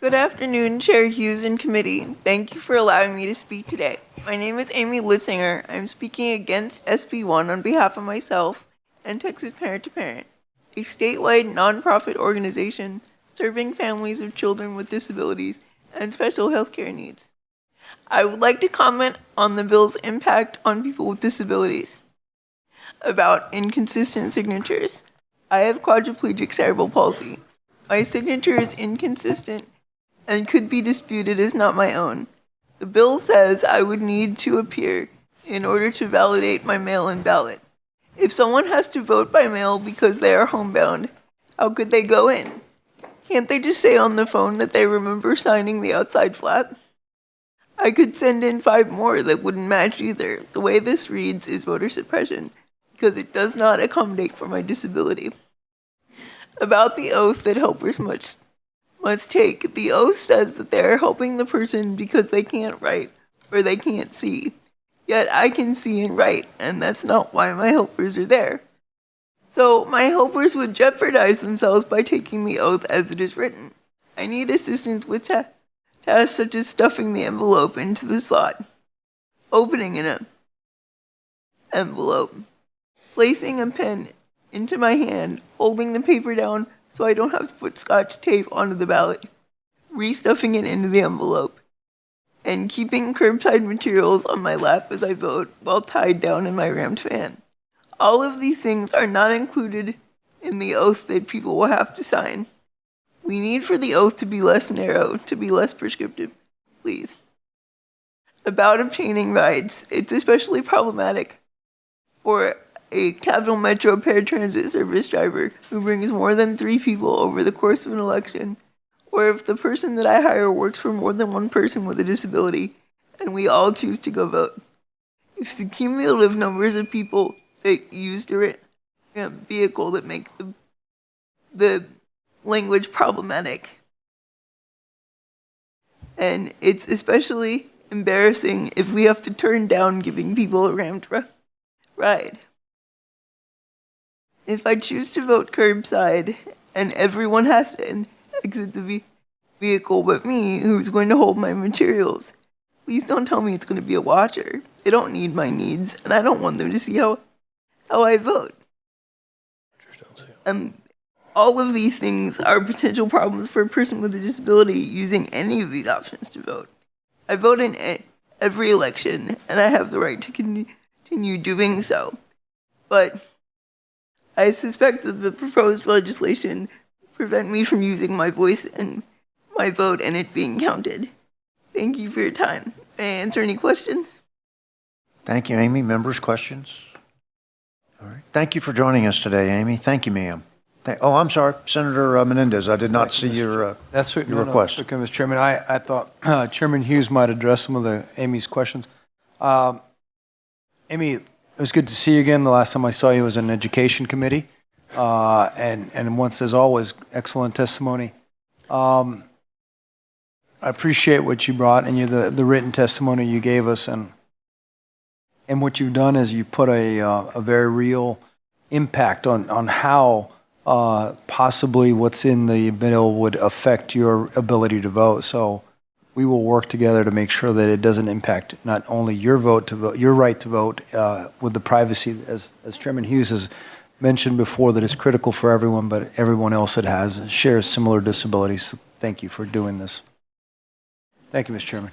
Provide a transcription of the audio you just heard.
Good afternoon, Chair Hughes and committee. Thank you for allowing me to speak today. My name is Amy Litzinger. I'm speaking against SB1 on behalf of myself and Texas Parent to Parent, a statewide nonprofit organization serving families of children with disabilities and special healthcare needs. I would like to comment on the bill's impact on people with disabilities. About inconsistent signatures. I have quadriplegic cerebral palsy. My signature is inconsistent and could be disputed as not my own. The bill says I would need to appear in order to validate my mail-in ballot. If someone has to vote by mail because they are homebound, how could they go in? Can't they just say on the phone that they remember signing the outside flap? I could send in 5 more that wouldn't match either. The way this reads is voter suppression because it does not accommodate for my disability. About the oath that helpers must take. The oath says that they are helping the person because they can't write or they can't see. Yet I can see and write, and that's not why my helpers are there. So my helpers would jeopardize themselves by taking the oath as it is written. I need assistance with tasks such as stuffing the envelope into the slot, opening an envelope, placing a pen into my hand, holding the paper down so I don't have to put Scotch tape onto the ballot, restuffing it into the envelope, and keeping curbside materials on my lap as I vote while tied down in my rammed fan. All of these things are not included in the oath that people will have to sign. We need for the oath to be less narrow, to be less prescriptive, please. About obtaining rides, it's especially problematic for a Capital Metro paratransit service driver who brings more than 3 people over the course of an election, or if the person that I hire works for more than one person with a disability, and we all choose to go vote. It's the cumulative numbers of people that use the vehicle that make the language problematic. And it's especially embarrassing if we have to turn down giving people a rammed ride. If I choose to vote curbside and everyone has to exit the vehicle but me, who's going to hold my materials, please don't tell me it's going to be a watcher. They don't need my needs, and I don't want them to see how I vote. All of these things are potential problems for a person with a disability using any of these options to vote. I vote in every election, and I have the right to continue doing so. But I suspect that the proposed legislation prevent me from using my voice and my vote and it being counted. Thank you for your time. May I answer any questions? Thank you, Amy. Members, questions? All right. Thank you for joining us today, Amy. Thank you, ma'am. Oh, I'm sorry, Senator Menendez. I did not see your request. Okay, Mr. Chairman. I thought Chairman Hughes might address some of Amy's questions. Amy, it was good to see you again. The last time I saw you was in Education Committee, and once, as always, excellent testimony. I appreciate what you brought and the written testimony you gave us, and what you've done is you put a very real impact on how possibly what's in the bill would affect your ability to vote. So we will work together to make sure that it doesn't impact not only your vote to vote, your right to vote, with the privacy, as Chairman Hughes has mentioned before, that is critical for everyone, but everyone else that shares similar disabilities. So thank you for doing this. Thank you, Mr. Chairman.